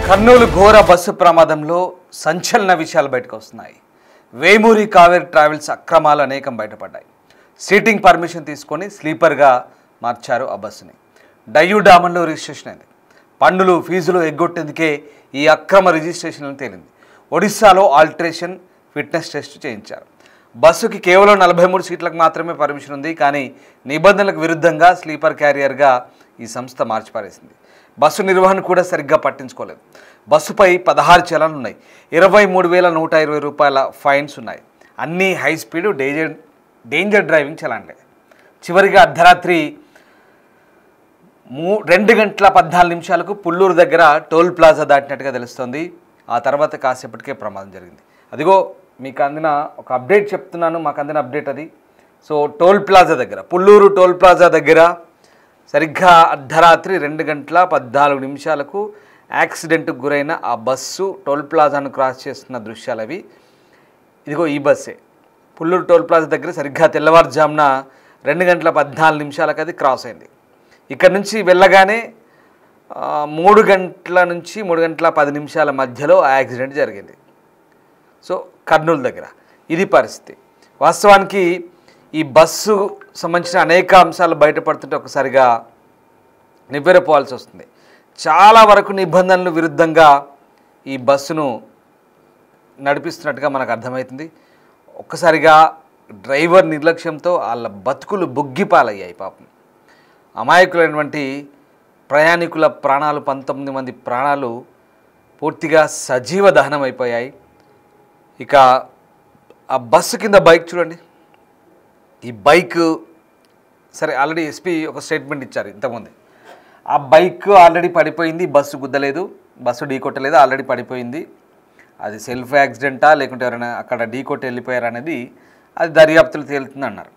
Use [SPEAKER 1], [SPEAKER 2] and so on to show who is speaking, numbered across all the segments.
[SPEAKER 1] కర్నూలు ఘోర బస్సు ప్రమాదంలో సంచలన విషయాలు బయటకు వస్తున్నాయి. వేమూరి కావేరి ట్రావెల్స్ అక్రమాలు అనేకం బయటపడ్డాయి. సీటింగ్ పర్మిషన్ తీసుకొని స్లీపర్గా మార్చారు ఆ బస్సుని. డయ్యూడామన్లో రిజిస్ట్రేషన్ అయింది. పన్నులు ఫీజులు ఎగ్గొట్టేందుకే ఈ అక్రమ రిజిస్ట్రేషన్ తేలింది. ఒడిశాలో ఆల్టరేషన్ ఫిట్నెస్ టెస్ట్ చేయించారు. బస్సుకి కేవలం 43 సీట్లకు మాత్రమే పర్మిషన్ ఉంది. కానీ నిబంధనలకు విరుద్ధంగా స్లీపర్ క్యారియర్గా ఈ సంస్థ మార్చిపారేసింది. బస్సు నిర్వహణ కూడా సరిగ్గా పట్టించుకోలేదు. బస్సుపై 16 చలాన్లు ఉన్నాయి. 23,120 రూపాయల ఫైన్స్ ఉన్నాయి. అన్నీ హై స్పీడ్ డేంజర్ డ్రైవింగ్ చలాన్లే. చివరిగా అర్ధరాత్రి 2 గంటల 14 నిమిషాలకు పుల్లూరు దగ్గర టోల్ ప్లాజా దాటినట్టుగా తెలుస్తోంది. ఆ తర్వాత కాసేపటికే ప్రమాదం జరిగింది. అదిగో మీకు అందిన ఒక అప్డేట్ చెప్తున్నాను, మాకు అందిన అప్డేట్ అది. సో టోల్ ప్లాజా దగ్గర, పుల్లూరు టోల్ ప్లాజా దగ్గర సరిగ్గా అర్ధరాత్రి 2 గంటల 14 నిమిషాలకు యాక్సిడెంట్కు గురైన ఆ బస్సు టోల్ ప్లాజాను క్రాస్ చేస్తున్న దృశ్యాలు అవి. ఇదిగో ఈ బస్సే పుల్లూరు టోల్ ప్లాజా దగ్గర సరిగ్గా తెల్లవారుజామున 2 గంటల 14 నిమిషాలకు అది క్రాస్ అయింది. ఇక్కడ నుంచి వెళ్ళగానే 3 గంటల నుంచి 3 గంటల 10 నిమిషాల మధ్యలో ఆ యాక్సిడెంట్ జరిగింది. సో కర్నూలు దగ్గర ఇది పరిస్థితి. వాస్తవానికి ఈ బస్సు సంబంధించిన అనేక అంశాలు బయటపడుతుంటే ఒకసారిగా నివ్వెరపోవాల్సి వస్తుంది. చాలా వరకు నిబంధనలు విరుద్ధంగా ఈ బస్సును నడిపిస్తున్నట్టుగా మనకు అర్థమవుతుంది. ఒక్కసారిగా డ్రైవర్ నిర్లక్ష్యంతో వాళ్ళ బతుకులు బుగ్గిపాలయ్యాయి. పాపం అమాయకులైనటువంటి ప్రయాణికుల ప్రాణాలు, 19 మంది ప్రాణాలు పూర్తిగా సజీవ దహనం అయిపోయాయి. ఇక ఆ బస్సు కింద బైక్ చూడండి. ఈ బైక్ సరే ఆల్రెడీ ఎస్పీ ఒక స్టేట్మెంట్ ఇచ్చారు ఇంతకుముందు. ఆ బైక్ ఆల్రెడీ పడిపోయింది, బస్సు గుద్దలేదు, బస్సు ఢీకొట్టలేదు, ఆల్రెడీ పడిపోయింది. అది సెల్ఫ్ యాక్సిడెంటా లేకుంటే ఎవరైనా అక్కడ ఢీకొట్టి వెళ్ళిపోయారు అనేది అది దర్యాప్తులు తేలుతుంది అన్నారు.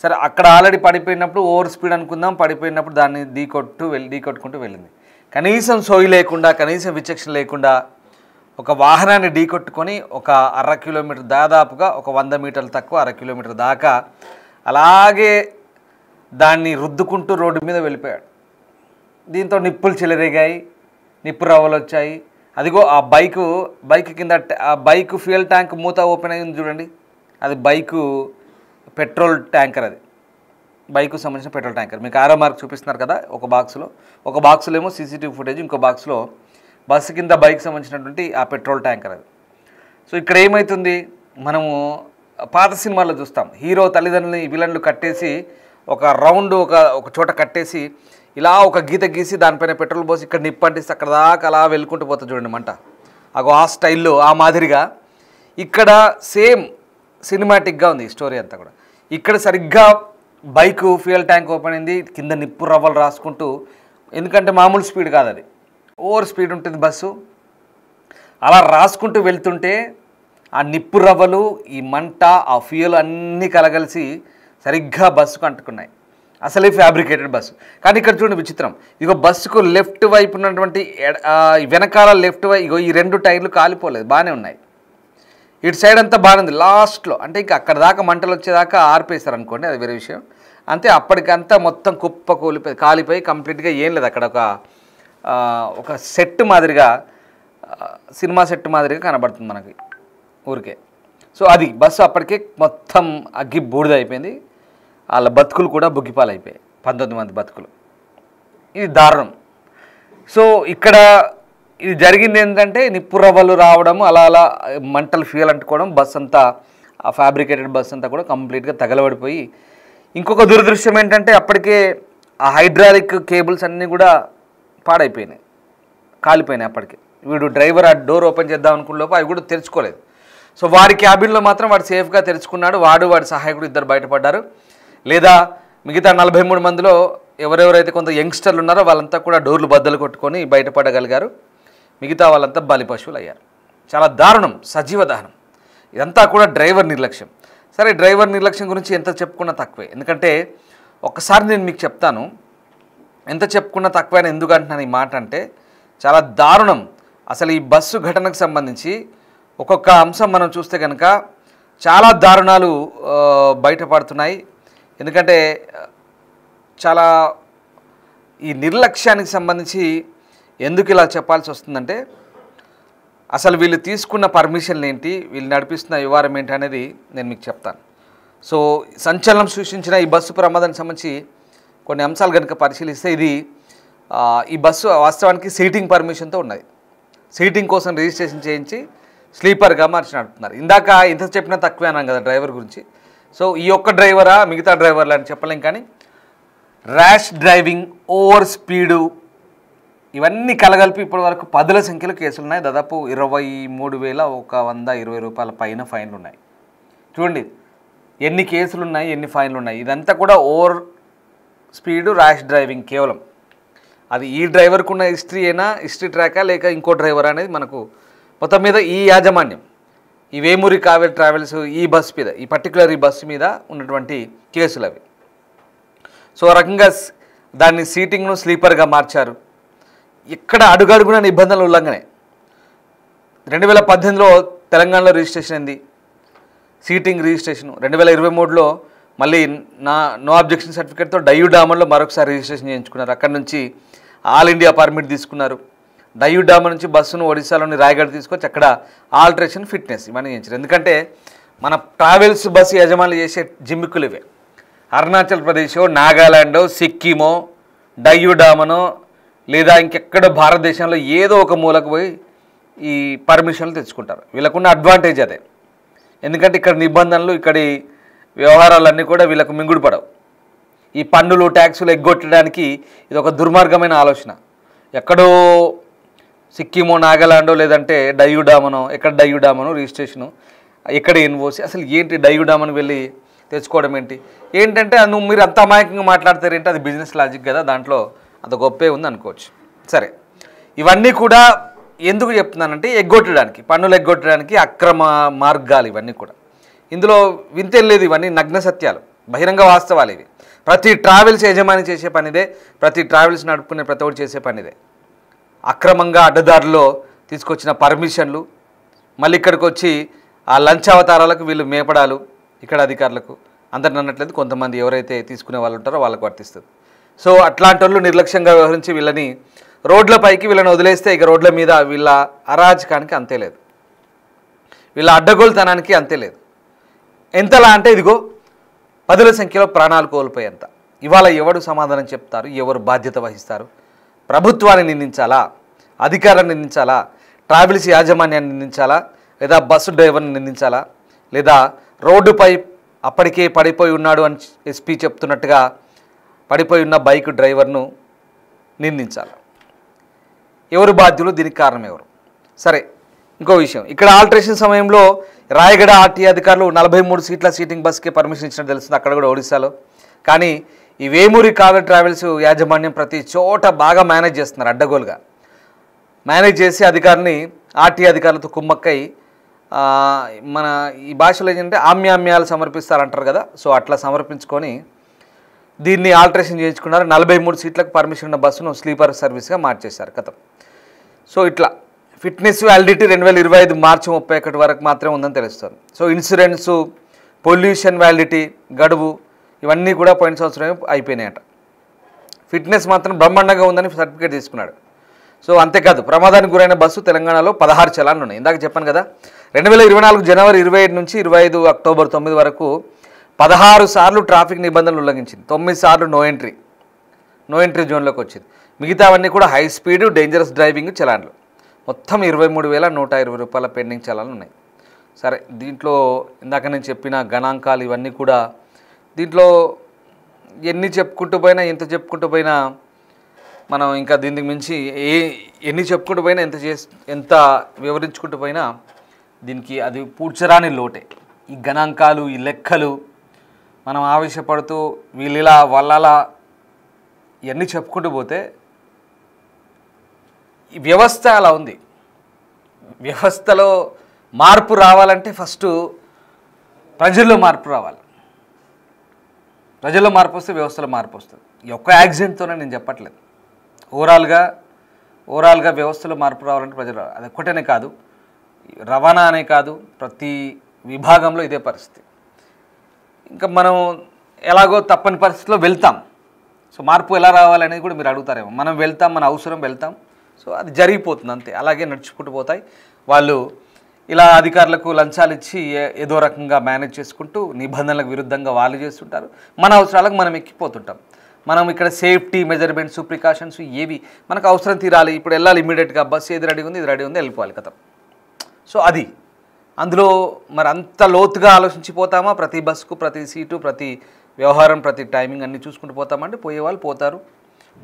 [SPEAKER 1] సరే అక్కడ ఆల్రెడీ పడిపోయినప్పుడు ఓవర్ స్పీడ్ అనుకుందాం, పడిపోయినప్పుడు దాన్ని ఢీకొట్టుకుంటూ వెళ్ళింది. కనీసం సోయి లేకుండా, కనీసం విచక్షణ లేకుండా ఒక వాహనాన్ని ఢీకొట్టుకొని ఒక 1/2 కిలోమీటర్, దాదాపుగా ఒక 100 మీటర్లు తక్కువ 1/2 కిలోమీటర్ దాకా అలాగే దాన్ని రుద్దుకుంటూ రోడ్డు మీద వెళ్ళిపోయాడు. దీంతో నిప్పులు చెలరేగాయి, నిప్పు రవ్వలు వచ్చాయి. అదిగో ఆ బైక్ కింద ఆ బైక్ ఫ్యూయల్ ట్యాంక్ మూత ఓపెన్ అయింది చూడండి. అది బైకు పెట్రోల్ ట్యాంకర్, అది బైకు సంబంధించిన పెట్రోల్ ట్యాంకర్. మీకు ఆరో మార్క్ చూపిస్తున్నారు కదా ఒక బాక్సులో ఏమో సీసీటీవీ ఫుటేజ్, ఇంకో బాక్స్లో బస్సు కింద బైక్ సంబంధించినటువంటి ఆ పెట్రోల్ ట్యాంకర్ అది. సో ఇక్కడ ఏమవుతుంది, మనము పాత సినిమాల్లో చూస్తాం, హీరో తల్లిదండ్రులని విలన్లు కట్టేసి ఒక రౌండ్ ఒక చోట కట్టేసి ఇలా ఒక గీత గీసి దానిపైన పెట్రోల్ పోసి ఇక్కడ నిప్పు అంటిస్తే అక్కడ దాకా అలా వెళ్ళుకుంటూ పోతుంది చూడండి మంట. ఆ స్టైల్లో ఆ మాదిరిగా ఇక్కడ సేమ్ సినిమాటిక్గా ఉంది ఈ స్టోరీ అంతా కూడా. ఇక్కడ సరిగ్గా బైకు ఫ్యూయల్ ట్యాంక్ ఓపెన్ అయింది, కింద నిప్పు రవ్వలు రాసుకుంటూ, ఎందుకంటే మామూలు స్పీడ్ కాదు, అది ఓవర్ స్పీడ్ ఉంటుంది బస్సు. అలా రాసుకుంటూ వెళ్తుంటే ఆ నిప్పు రవ్వలు, ఈ మంట, ఆ ఫ్యూయల్ అన్నీ కలగలిసి సరిగ్గా బస్సుకు అంటుకున్నాయి. అసలే ఫ్యాబ్రికేటెడ్ బస్సు. కానీ ఇక్కడ చూడండి విచిత్రం, ఇగో బస్సుకు లెఫ్ట్ వైపు ఉన్నటువంటి వెనకాల లెఫ్ట్ వైపు ఇగో ఈ 2 టైర్లు కాలిపోలేదు, బాగానే ఉన్నాయి. ఇటు సైడ్ అంతా బాగానే ఉంది. లాస్ట్లో అంటే ఇంకా అక్కడ దాకా మంటలు వచ్చేదాకా ఆర్పేశారు అనుకోండి, అది వేరే విషయం. అంతే, అప్పటికంతా మొత్తం కుప్ప కాలిపోయి కంప్లీట్గా ఏం లేదు. అక్కడ ఒక సెట్ మాదిరిగా, సినిమా సెట్ మాదిరిగా కనబడుతుంది మనకి ఊరికే. సో అది బస్సు అప్పటికే మొత్తం అగ్గి బూడిద అయిపోయింది. వాళ్ళ బతుకులు కూడా బుగ్గిపాలైపోయాయి, 19 మంది బతుకులు. ఇది దారుణం. సో ఇక్కడ ఇది జరిగింది ఏంటంటే నిప్పు రవ్వలు రావడం, అలా మంటలు ఫ్యూయల్ అంటుకోవడం, బస్ అంతా ఆ ఫ్యాబ్రికేటెడ్ బస్ అంతా కూడా కంప్లీట్గా తగలబడిపోయి. ఇంకొక దురదృష్టం ఏంటంటే అప్పటికే ఆ హైడ్రాలిక్ కేబుల్స్ అన్నీ కూడా పాడైపోయినాయి, కాలిపోయినాయి. అప్పటికి వీడు డ్రైవర్ ఆ డోర్ ఓపెన్ చేద్దాం అనుకున్న లోపు అవి కూడా తెరుచుకోలేదు. సో వాడి క్యాబిన్లో మాత్రం వాడు సేఫ్గా తెరుచుకున్నాడు. వాడి సహాయకుడు ఇద్దరు బయటపడ్డారు. లేదా మిగతా 43 మందిలో ఎవరెవరైతే కొంత యంగ్స్టర్లు ఉన్నారో వాళ్ళంతా కూడా డోర్లు బద్దలు కొట్టుకొని బయటపడగలిగారు. మిగతా వాళ్ళంతా బలి పశువులు అయ్యారు. చాలా దారుణం, సజీవ దహనం. ఇదంతా కూడా డ్రైవర్ నిర్లక్ష్యం. సరే, డ్రైవర్ నిర్లక్ష్యం గురించి ఎంత చెప్పుకున్నా తక్కువే. ఎందుకంటే ఒక్కసారి నేను మీకు చెప్తాను, ఎంత చెప్పుకున్నా తక్కువే. ఎందుకు అంటున్నాను ఈ మాట అంటే, చాలా దారుణం. అసలు ఈ బస్సు ఘటనకు సంబంధించి ఒక్కొక్క అంశం మనం చూస్తే కనుక చాలా దారుణాలు బయటపడుతున్నాయి. ఎందుకంటే చాలా ఈ నిర్లక్ష్యానికి సంబంధించి ఎందుకు ఇలా చెప్పాల్సి వస్తుందంటే అసలు వీళ్ళు తీసుకున్న పర్మిషన్లు ఏంటి, వీళ్ళు నడిపిస్తున్న వ్యవహారం ఏంటి అనేది నేను మీకు చెప్తాను. సో సంచలనం సృష్టించిన ఈ బస్సు ప్రమాదానికి సంబంధించి కొన్ని అంశాలు కనుక పరిశీలిస్తే ఈ బస్సు వాస్తవానికి సీటింగ్ పర్మిషన్తో ఉన్నది. సీటింగ్ కోసం రిజిస్ట్రేషన్ చేయించి స్లీపర్గా మార్చి నడుపుతున్నారు. ఇందాక ఇంత చెప్పినా తక్కువే అన్నాం కదా డ్రైవర్ గురించి. సో ఈ ఒక్క డ్రైవరా మిగతా డ్రైవర్లు అని చెప్పలేం, కానీ ర్యాష్ డ్రైవింగ్, ఓవర్ స్పీడు ఇవన్నీ కలగలిపి ఇప్పటి వరకు పదుల సంఖ్యలో కేసులు ఉన్నాయి. దాదాపు 23,120 రూపాయల పైన ఫైన్లు ఉన్నాయి. చూడండి ఎన్ని కేసులు ఉన్నాయి, ఎన్ని ఫైన్లు ఉన్నాయి. ఇదంతా కూడా ఓవర్ స్పీడు, ర్యాష్ డ్రైవింగ్. కేవలం అది ఈ డ్రైవర్కు ఉన్న హిస్టరీ ట్రాకా లేక ఇంకో డ్రైవర్ అనేది మనకు మొత్తం మీద ఈ యాజమాన్యం, ఈ వేమూరి కావేరి ట్రావెల్స్ ఈ బస్సు మీద, ఈ పర్టికులర్ ఈ బస్సు మీద ఉన్నటువంటి కేసులు అవి. సో ఆ రకంగా దాన్ని సీటింగ్ను స్లీపర్గా మార్చారు. ఇక్కడ అడుగడుగున నిబంధనలు ఉల్లంఘనే. 2018లో తెలంగాణలో రిజిస్ట్రేషన్ అయింది సీటింగ్ రిజిస్ట్రేషన్. 2023లో మళ్ళీ నో అబ్జెక్షన్ సర్టిఫికేట్తో డయ్యూడామన్లో మరొకసారి రిజిస్ట్రేషన్ చేయించుకున్నారు. అక్కడ నుంచి ఆల్ ఇండియా పర్మిట్ తీసుకున్నారు. డయ్యూడామన్ నుంచి బస్సును ఒడిశాలోని రాయగఢ్ తీసుకొచ్చి అక్కడ ఆల్టరేషన్, ఫిట్నెస్ ఇవన్నీ చేయించారు. ఎందుకంటే మన ట్రావెల్స్ బస్సు యజమానులు చేసే జిమ్మిక్కులు ఇవే. అరుణాచల్ ప్రదేశో, నాగాలాండో, సిక్కిమో, డయ్యూడామనో లేదా ఇంకెక్కడో భారతదేశంలో ఏదో ఒక మూలకు పోయి ఈ పర్మిషన్లు తెచ్చుకుంటారు. వీళ్ళకున్న అడ్వాంటేజ్ అదే. ఎందుకంటే ఇక్కడ నిబంధనలు, ఇక్కడి వ్యవహారాలన్నీ కూడా వీళ్ళకు మింగుడు పడవు. ఈ పన్నులు, ట్యాక్సులు ఎగ్గొట్టడానికి ఇది ఒక దుర్మార్గమైన ఆలోచన. ఎక్కడో సిక్కిమో, నాగాలాండో లేదంటే డయ్యూడామనో, ఎక్కడ డయ్యూడామనో రిజిస్ట్రేషను, ఎక్కడ ఎన్ఓసి, అసలు ఏంటి డయ్యూడామన్ వెళ్ళి తెచ్చుకోవడం ఏంటంటే మీరు అంత అమాయకంగా మాట్లాడతారేంటి, అది బిజినెస్ లాజిక్ కదా, దాంట్లో అంత గొప్పే ఉంది అనుకోవచ్చు. సరే, ఇవన్నీ కూడా ఎందుకు చెప్తున్నానంటే ఎగ్గొట్టడానికి, పన్నులు ఎగ్గొట్టడానికి అక్రమ మార్గాలు ఇవన్నీ కూడా. ఇందులో వింతేం లేదు, ఇవన్నీ నగ్న సత్యాలు, బహిరంగ వాస్తవాలు ఇవి. ప్రతి ట్రావెల్స్ యజమాని చేసే పనిదే, ప్రతి ట్రావెల్స్ నడుపుకునే ప్రతి ఒక్కరు చేసే పనిదే. అక్రమంగా అడ్డదారుల్లో తీసుకొచ్చిన పర్మిషన్లు, మళ్ళీ ఇక్కడికి వచ్చి ఆ లంచ్ అవతారాలకు వీళ్ళు మేపడాలు ఇక్కడ అధికారులకు అందరిని అన్నట్లేదు. కొంతమంది ఎవరైతే తీసుకునే వాళ్ళు ఉంటారో వాళ్ళకు వర్తిస్తుంది. సో అట్లాంటి వాళ్ళు నిర్లక్ష్యంగా వ్యవహరించి వీళ్ళని రోడ్లపైకి వీళ్ళని వదిలేస్తే ఇక రోడ్ల మీద వీళ్ళ అరాజకానికి అంతే లేదు, వీళ్ళ అడ్డగోలుతనానికి అంతే లేదు. ఎంతలా అంటే ఇదిగో పదుల సంఖ్యలో ప్రాణాలు కోల్పోయేంత. ఇవాళ ఎవరు సమాధానం చెప్తారు, ఎవరు బాధ్యత వహిస్తారు? ప్రభుత్వాన్ని నిందించాలా, అధికారాన్ని నిందించాలా, ట్రావెల్స్ యాజమాన్యాన్ని నిందించాలా, లేదా బస్సు డ్రైవర్ని నిందించాలా, లేదా రోడ్డుపై అప్పటికే పడిపోయి ఉన్నాడు అని ఎస్పీ చెప్తున్నట్టుగా పడిపోయి ఉన్న బైక్ డ్రైవర్ను నిందించాలి? ఎవరు బాధ్యులు, దీనికి కారణం ఎవరు? సరే, ఇంకో విషయం, ఇక్కడ ఆల్టరేషన్ సమయంలో రాయగడ ఆర్టీ అధికారులు 43 సీట్ల సీటింగ్ బస్కి పర్మిషన్ ఇచ్చినట్టు తెలుస్తుంది, అక్కడ కూడా ఒడిశాలో. కానీ ఈ వేమూరి కావేరి ట్రావెల్స్ యాజమాన్యం ప్రతి చోట బాగా మేనేజ్ చేస్తున్నారు, అడ్డగోలుగా మేనేజ్ చేసి అధికారిని ఆర్టీ అధికారులతో కుమ్మక్కై మన ఈ భాషలో ఏంటంటే ఆమ్యామ్యాలు సమర్పిస్తారంటారు కదా, సో అట్లా సమర్పించుకొని దీన్ని ఆల్టరేషన్ చేయించుకున్నారు. 43 సీట్లకు పర్మిషన్ ఉన్న బస్సును స్లీపర్ సర్వీస్గా మార్చేశారు కథం. సో ఇట్లా ఫిట్నెస్ వ్యాలిడిటీ 2025 మార్చి 31 వరకు మాత్రమే ఉందని తెలుస్తుంది. సో ఇన్సూరెన్సు, పొల్యూషన్ వ్యాలిడిటీ గడువు ఇవన్నీ కూడా పోయిన సంవత్సరమే అయిపోయినాయట. ఫిట్నెస్ మాత్రం బ్రహ్మాండంగా ఉందని సర్టిఫికేట్ తీసుకున్నాడు. సో అంతేకాదు, ప్రమాదానికి గురైన బస్సు తెలంగాణలో 16 చలాన్లు ఉన్నాయి. ఇందాక చెప్పాను కదా, 2024 జనవరి 27 నుంచి 25 అక్టోబర్ 9 వరకు 16 సార్లు ట్రాఫిక్ నిబంధనలు ఉల్లంఘించింది. 9 సార్లు నో ఎంట్రీ జోన్లోకి వచ్చింది. మిగతావన్నీ కూడా హై స్పీడ్, డేంజరస్ డ్రైవింగ్ చలాన్లు. మొత్తం 23,120 రూపాయల పెండింగ్ చలాన్లు ఉన్నాయి. సరే, దీంట్లో ఇందాక నేను చెప్పిన గణాంకాలు ఇవన్నీ కూడా దీంట్లో ఎన్ని చెప్పుకుంటూ పోయినా, ఎంత చెప్పుకుంటూ పోయినా మనం ఇంకా దీనికి మించి ఎన్ని చెప్పుకుంటూ పోయినా, ఎంత వివరించుకుంటూ పోయినా దీనికి అది పూడ్చరాని లోటే. ఈ గణాంకాలు, ఈ లెక్కలు మనం ఆవేశపడుతూ వీళ్ళిలా వాళ్ళలా ఇవన్నీ చెప్పుకుంటూ పోతే ఈ వ్యవస్థ అలా ఉంది. వ్యవస్థలో మార్పు రావాలంటే ఫస్ట్ ప్రజల్లో మార్పు రావాలి. ప్రజల్లో మార్పు వస్తే వ్యవస్థలో మార్పు వస్తుంది. ఈ ఒక్క యాక్సిడెంట్తోనే నేను చెప్పట్లేదు, ఓవరాల్గా వ్యవస్థలో మార్పు రావాలంటే ప్రజలు, అది ఒక్కటేనే కాదు, రవాణా అనే కాదు, ప్రతి విభాగంలో ఇదే పరిస్థితి. ఇంకా మనం ఎలాగో తప్పని పరిస్థితిలో వెళ్తాం. సో మార్పు ఎలా రావాలనేది కూడా మీరు అడుగుతారేమో. మనం వెళ్తాం, మన అవసరం వెళ్తాం, సో అది జరిగిపోతుంది అంతే, అలాగే నడుచుకుంటూ పోతాయి. వాళ్ళు ఇలా అధికారులకు లంచాలు ఇచ్చి ఏదో రకంగా మేనేజ్ చేసుకుంటూ నిబంధనలకు విరుద్ధంగా వాళ్ళు చేస్తుంటారు. మన అవసరాలకు మనం ఎక్కిపోతుంటాం. మనం ఇక్కడ సేఫ్టీ మెజర్మెంట్స్ ప్రికాషన్స్ ఏవి మనకు అవసరం తీరాలి, ఇప్పుడు వెళ్ళాలి ఇమీడియట్గా, బస్సు ఏది రెడీ ఉంది ఇది రెడీ ఉంది వెళ్ళిపోవాలి కదా. సో అది అందులో మరి అంత లోతుగా ఆలోచించిపోతామా? ప్రతి బస్సుకు ప్రతి సీటు ప్రతి వ్యవహారం ప్రతి టైమింగ్ అన్నీ చూసుకుంటూ పోతామంటే పోయే వాళ్ళు పోతారు.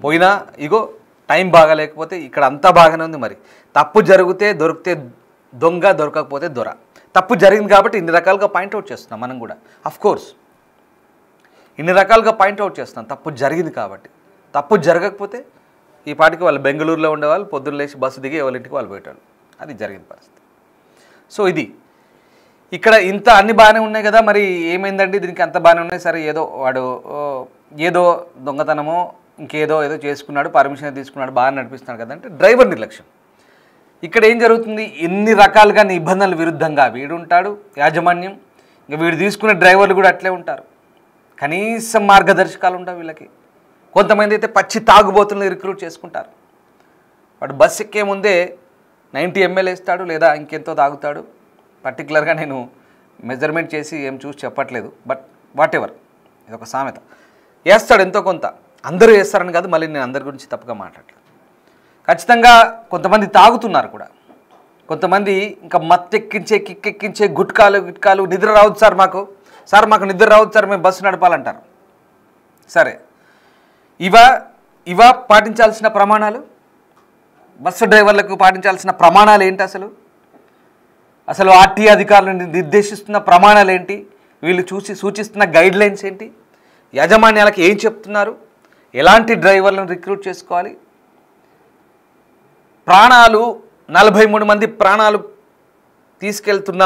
[SPEAKER 1] పోయినా ఇగో టైం బాగా లేకపోతే ఇక్కడ అంతా బాగానే ఉంది. మరి తప్పు జరిగితే దొరికితే దొంగ, దొరకకపోతే దొర. తప్పు జరిగింది కాబట్టి ఇన్ని రకాలుగా పాయింట్అవుట్ చేస్తున్నాం మనం కూడా. అఫ్కోర్స్ ఇన్ని రకాలుగా పాయింట్అవుట్ చేస్తున్నాం తప్పు జరిగింది కాబట్టి. తప్పు జరగకపోతే ఈ పాటికి వాళ్ళు బెంగళూరులో ఉండేవాళ్ళు, పొద్దున్న లేచి బస్సు దిగి ఎవరింటికి వాళ్ళు పోయేటాళ్ళు. అది జరిగిన పరిస్థితి. సో ఇది ఇక్కడ ఇంత అన్ని బాగానే ఉన్నాయి కదా, మరి ఏమైందండి దీనికి అంత బాగానే ఉన్నాయి. సరే ఏదో వాడు ఏదో దొంగతనమో ఇంకేదో ఏదో చేసుకున్నాడు, పర్మిషన్ తీసుకున్నాడు, బాగా నడిపిస్తున్నాడు కదా అంటే డ్రైవర్ నిర్లక్ష్యం. ఇక్కడ ఏం జరుగుతుంది? ఎన్ని రకాలుగా నిబంధనల విరుద్ధంగా వీడు ఉంటాడు యాజమాన్యం, ఇంకా వీడు తీసుకునే డ్రైవర్లు కూడా అట్లే ఉంటారు. కనీసం మార్గదర్శకాలు ఉండవు వీళ్ళకి. కొంతమంది అయితే పచ్చి తాగుబోతులను రిక్రూట్ చేసుకుంటారు. వాడు బస్ ఎక్కే ముందే 90 ml వేస్తాడు లేదా ఇంకెంతో తాగుతాడు. పర్టికులర్గా నేను మెజర్మెంట్ చేసి ఏం చూసి చెప్పట్లేదు, బట్ వాట్ ఎవర్, ఇది ఒక సామెత. వేస్తాడు ఎంతో కొంత, అందరూ వేస్తారని కాదు, మళ్ళీ నేను అందరి గురించి తప్పుగా మాట్లాడలేదు. ఖచ్చితంగా కొంతమంది తాగుతున్నారు కూడా, కొంతమంది ఇంకా మత్తెక్కించే కిక్కెక్కించే గుట్కాలు నిద్ర రావద్దు సార్ మాకు నిద్ర రావద్దు సార్ మేము బస్సు నడపాలంటారు. సరే ఇవా పాటించాల్సిన ప్రమాణాలు, బస్సు డ్రైవర్లకు పాటించాల్సిన ప్రమాణాలు ఏంటి? అసలు ఆర్టీ అధికారులు నిర్దేశిస్తున్న ప్రమాణాలు ఏంటి? వీళ్ళు సూచిస్తున్న గైడ్ లైన్స్ ఏంటి? యాజమాన్యాలకు ఏం చెప్తున్నారు? ఎలాంటి డ్రైవర్లను రిక్రూట్ చేసుకోవాలి? ప్రాణాలు 43 మంది ప్రాణాలు తీసుకెళ్తున్న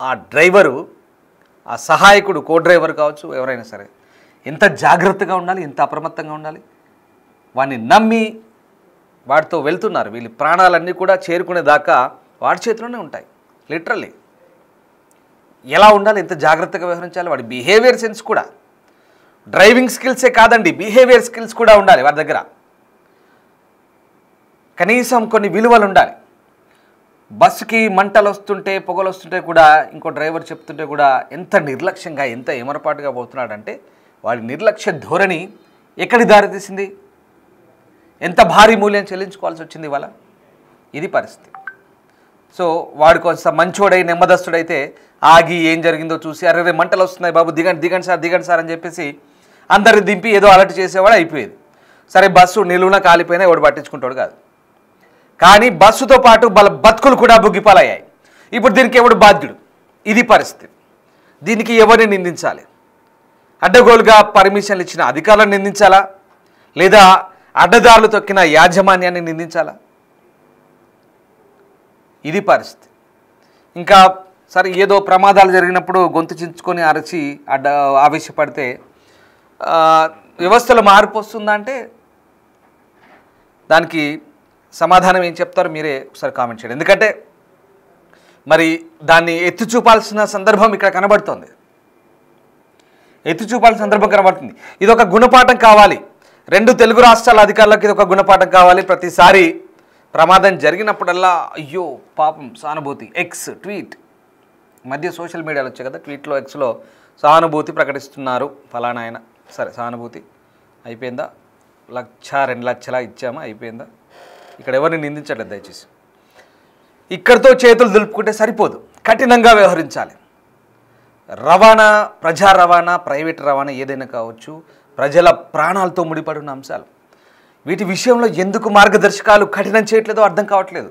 [SPEAKER 1] ఆ డ్రైవరు, ఆ సహాయకుడు, కో డ్రైవర్ కావచ్చు ఎవరైనా సరే ఎంత జాగ్రత్తగా ఉండాలి, ఎంత అప్రమత్తంగా ఉండాలి. వాడిని నమ్మి వాడితో వెళ్తున్నారు. వీళ్ళ ప్రాణాలన్నీ కూడా చేరుకునే దాకా వాడి చేతిలోనే ఉంటాయి. లిటరల్లీ ఎలా ఉండాలి, ఎంత జాగ్రత్తగా వ్యవహరించాలి, వాడి బిహేవియర్ సెన్స్ కూడా, డ్రైవింగ్ స్కిల్సే కాదండి బిహేవియర్ స్కిల్స్ కూడా ఉండాలి వాడి దగ్గర. కనీసం కొన్ని విలువలు ఉండాలి. బస్సుకి మంటలు వస్తుంటే పొగలు వస్తుంటే కూడా ఇంకో డ్రైవర్ చెప్తుంటే కూడా ఎంత నిర్లక్ష్యంగా ఎంత ఏమరపాటుగా పోతున్నాడంటే వాడి నిర్లక్ష్య ధోరణి ఎక్కడి దారితీసింది? ఎంత భారీ మూల్యం చెల్లించుకోవాల్సి వచ్చింది ఇవాళ. ఇది పరిస్థితి. సో వాడు కొంచెం మంచోడై నెమ్మదస్తుడైతే ఆగి ఏం జరిగిందో చూసి అరే మంటలు వస్తున్నాయి బాబు దిగండి సార్ అని చెప్పేసి అందరిని దింపి ఏదో అలర్ట్ చేసేవాడు అయిపోయేది. సరే బస్సు నిలువున కాలిపోయినా ఎవడు పట్టించుకుంటాడు కాదు. కానీ బస్సుతో పాటు వాళ్ళ బతుకులు కూడా బుగ్గిపాలయ్యాయి. ఇప్పుడు దీనికి ఎవడు బాధ్యుడు? ఇది పరిస్థితి. దీనికి ఎవరిని నిందించాలి? అడ్డగోలుగా పర్మిషన్లు ఇచ్చిన అధికారులను నిందించాలా, లేదా అడ్డదారులు తొక్కిన యాజమాన్యాన్ని నిందించాలా? ఇది పరిస్థితి. ఇంకా సరే ఏదో ప్రమాదాలు జరిగినప్పుడు గొంతు చించుకొని అరచి ఆవేశపడితే వ్యవస్థలో మార్పు వస్తుందా అంటే దానికి సమాధానం ఏం చెప్తారో మీరే ఒకసారి కామెంట్ చేయండి. ఎందుకంటే మరి దాన్ని ఎత్తి చూపాల్సిన సందర్భం ఇక్కడ కనబడుతోంది. ఇది ఒక గుణపాఠం కావాలి. 2 తెలుగు రాష్ట్రాల అధికారులకు ఇది ఒక గుణపాఠం కావాలి. ప్రతిసారి ప్రమాదం జరిగినప్పుడల్లా అయ్యో పాపం సానుభూతి ఎక్స్ ట్వీట్, మధ్య సోషల్ మీడియాలో వచ్చాయి కదా, ట్వీట్లో ఎక్స్లో సానుభూతి ప్రకటిస్తున్నారు ఫలానా ఆయన. సరే సానుభూతి అయిపోయిందా? 1,00,000 2 లక్షల ఇచ్చామా అయిపోయిందా? ఇక్కడ ఎవరిని నిందించట్లేదు దయచేసి. ఇక్కడితో చేతులు దులుపుకుంటే సరిపోదు, కఠినంగా వ్యవహరించాలి. రవాణా, ప్రజా రవాణా, ప్రైవేట్ రవాణా ఏదైనా కావచ్చు, ప్రజల ప్రాణాలతో ముడిపడి ఉన్న అంశాలు. వీటి విషయంలో ఎందుకు మార్గదర్శకాలు కఠినం చేయట్లేదో అర్థం కావట్లేదు.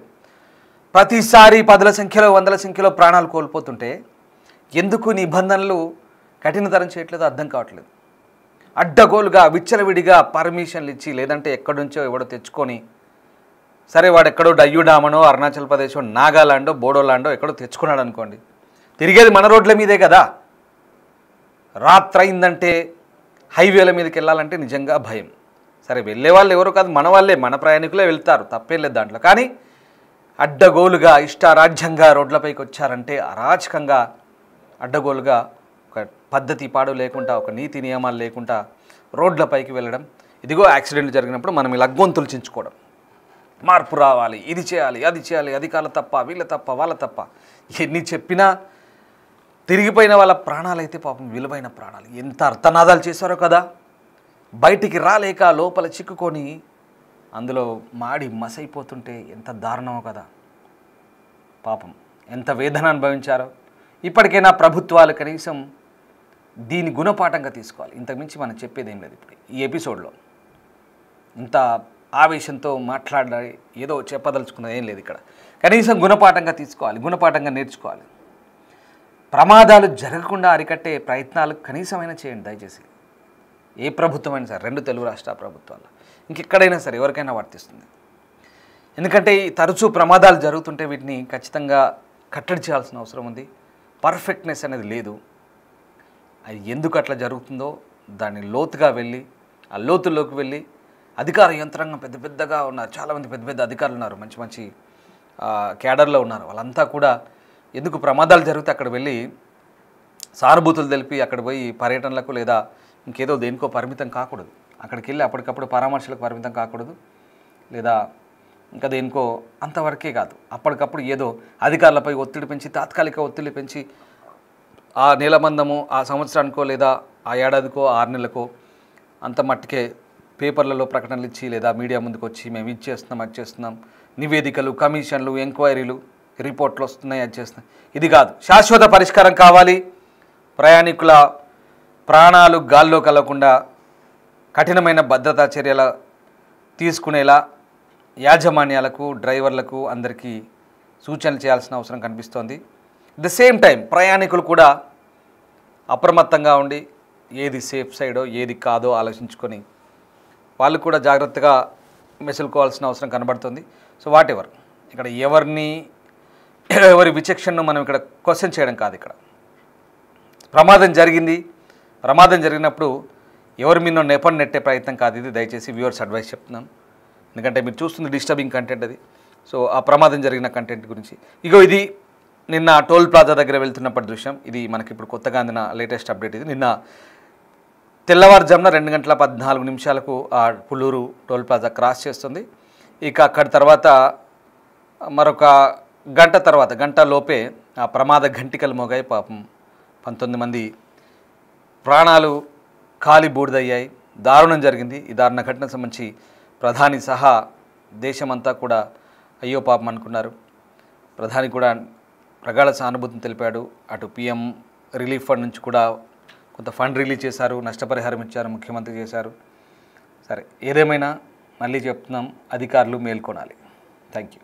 [SPEAKER 1] ప్రతిసారి 10ల సంఖ్యలో 100ల సంఖ్యలో ప్రాణాలు కోల్పోతుంటే ఎందుకు నిబంధనలు కఠినతరం చేయట్లేదో అర్థం కావట్లేదు. అడ్డగోలుగా విచ్చలవిడిగా పర్మిషన్లు ఇచ్చి లేదంటే ఎక్కడి నుంచో ఎవడో తెచ్చుకొని, సరే వాడు ఎక్కడో డయ్యూడామనో అరుణాచల్ ప్రదేశో నాగాలాండో బోడోలాండో ఎక్కడో తెచ్చుకున్నాడు అనుకోండి, తిరిగేది మన రోడ్ల మీదే కదా. రాత్రి అయిందంటే హైవేల మీదకి వెళ్ళాలంటే నిజంగా భయం. సరే వెళ్ళే వాళ్ళు ఎవరు కాదు, మన వాళ్ళే, మన ప్రయాణికులే వెళ్తారు, తప్పేం లేదు దాంట్లో. కానీ అడ్డగోలుగా ఇష్టారాజ్యంగా రోడ్లపైకి వచ్చారంటే అరాచకంగా అడ్డగోలుగా ఒక పద్ధతి పాడు లేకుండా, ఒక నీతి నియమాలు లేకుండా రోడ్లపైకి వెళ్ళడం. ఇదిగో యాక్సిడెంట్ జరిగినప్పుడు మనం ఇలా గొంతులు చించుకోవడం, మార్పు రావాలి, ఇది చేయాలి, అది చేయాలి, అధికారులు తప్ప, వీళ్ళ తప్ప, వాళ్ళ తప్ప, ఎన్ని చెప్పినా తిరిగిపోయిన వాళ్ళ ప్రాణాలైతే పాపం విలువైన ప్రాణాలు. ఎంత అర్థనాదాలు చేశారో కదా, బయటికి రాలేక లోపల చిక్కుకొని అందులో మాడి మసైపోతుంటే ఎంత దారుణమో కదా పాపం, ఎంత వేదన అనుభవించారో. ఇప్పటికైనా ప్రభుత్వాలు కనీసం దీని గుణపాఠంగా తీసుకోవాలి. ఇంతకుమించి మనం చెప్పేది ఏం లేదు. ఇప్పుడు ఈ ఎపిసోడ్లో ఇంత ఆవేశంతో మాట్లాడ ఏదో చెప్పదలుచుకున్నది ఏం లేదు. ఇక్కడ కనీసం గుణపాఠంగా తీసుకోవాలి, గుణపాఠంగా నేర్చుకోవాలి. ప్రమాదాలు జరగకుండా అరికట్టే ప్రయత్నాలు కనీసమైనా చేయండి దయచేసి. ఏ ప్రభుత్వమైనా సరే, 2 తెలుగు రాష్ట్ర ప్రభుత్వాలు, ఇంకెక్కడైనా సరే ఎవరికైనా వర్తిస్తుంది. ఎందుకంటే తరచూ ప్రమాదాలు జరుగుతుంటే వీటిని ఖచ్చితంగా కట్టడి చేయాల్సిన అవసరం ఉంది. పర్ఫెక్ట్నెస్ అనేది లేదు. అది ఎందుకు అట్లా జరుగుతుందో దాన్ని లోతుగా వెళ్ళి, ఆ లోతుల్లోకి వెళ్ళి అధికార యంత్రాంగం పెద్దగా ఉన్నారు, చాలామంది పెద్ద అధికారులు ఉన్నారు, మంచి మంచి క్యాడర్లో ఉన్నారు. వాళ్ళంతా కూడా ఎందుకు ప్రమాదాలు జరిగితే అక్కడ వెళ్ళి సానుభూతులు తెలిపి అక్కడ పోయి పర్యటనలకు లేదా ఇంకేదో దేనికో పరిమితం కాకూడదు. అక్కడికి వెళ్ళి అప్పటికప్పుడు పరామర్శలకు పరిమితం కాకూడదు, లేదా ఇంకా దేనికో అంతవరకే కాదు. అప్పటికప్పుడు ఏదో అధికారులపై ఒత్తిడి పెంచి, తాత్కాలిక ఒత్తిడి పెంచి ఆ నెల మందము, ఆ సంవత్సరానికో లేదా ఆ ఏడాదికో 6 నెలలకో అంత మట్టుకే పేపర్లలో ప్రకటనలు ఇచ్చి లేదా మీడియా ముందుకు వచ్చి మేము ఇది చేస్తున్నాం, అది చేస్తున్నాం, నివేదికలు, కమిషన్లు, ఎంక్వైరీలు, రిపోర్ట్లు వస్తున్నాయి, అది చేస్తున్నాయి. ఇది కాదు. శాశ్వత పరిష్కారం కావాలి. ప్రయాణికుల ప్రాణాలు గాల్లో కలగకుండా కఠినమైన భద్రతా చర్యలు తీసుకునేలా యాజమాన్యాలకు, డ్రైవర్లకు అందరికీ సూచనలు చేయాల్సిన అవసరం కనిపిస్తోంది. ద సేమ్ టైం ప్రయాణికులు కూడా అప్రమత్తంగా ఉండి ఏది సేఫ్ సైడో ఏది కాదో ఆలోచించుకొని వాళ్ళు కూడా జాగ్రత్తగా మెసులుకోవాల్సిన అవసరం కనబడుతుంది. సో వాటెవర్, ఇక్కడ ఎవరి విచక్షణను మనం ఇక్కడ క్వశ్చన్ చేయడం కాదు. ఇక్కడ ప్రమాదం జరిగింది, ప్రమాదం జరిగినప్పుడు ఎవరి మీద నెపం నెట్టే ప్రయత్నం కాదు ఇది. దయచేసి వ్యూవర్స్ అడ్వైస్ చెప్తున్నాను. ఎందుకంటే మీరు చూస్తుంది డిస్టర్బింగ్ కంటెంట్ అది. సో ఆ ప్రమాదం జరిగిన కంటెంట్ గురించి ఇది నిన్న టోల్ ప్లాజా దగ్గర వెళ్తున్నప్పటి దృశ్యం. ఇది మనకి ఇప్పుడు కొత్తగా అందిన లేటెస్ట్ అప్డేట్. ఇది నిన్న తెల్లవారుజామున 2:14 ఆ పుల్లూరు టోల్ ప్లాజా క్రాస్ చేస్తుంది. ఇక అక్కడి తర్వాత మరొక గంట లోపే ఆ ప్రమాద ఘంటికలు మోగాయి. పాపం 19 మంది ప్రాణాలు కాలి బూడిదయ్యాయి. దారుణం జరిగింది. ఈ దారుణ ఘటనకు సంబంధించి ప్రధాని సహా దేశమంతా కూడా అయ్యో పాపం అనుకున్నారు. ప్రధాని కూడా ప్రగాఢ సానుభూతిని తెలిపాడు. అటు PM రిలీఫ్ ఫండ్ నుంచి కూడా కొంత ఫండ్ రిలీజ్ చేశారు, నష్టపరిహారం ఇచ్చారు, ముఖ్యమంత్రి చేశారు. సరే, ఏదేమైనా మళ్ళీ చెప్తున్నాం, అధికారులు మేల్కొనాలి. Thank you.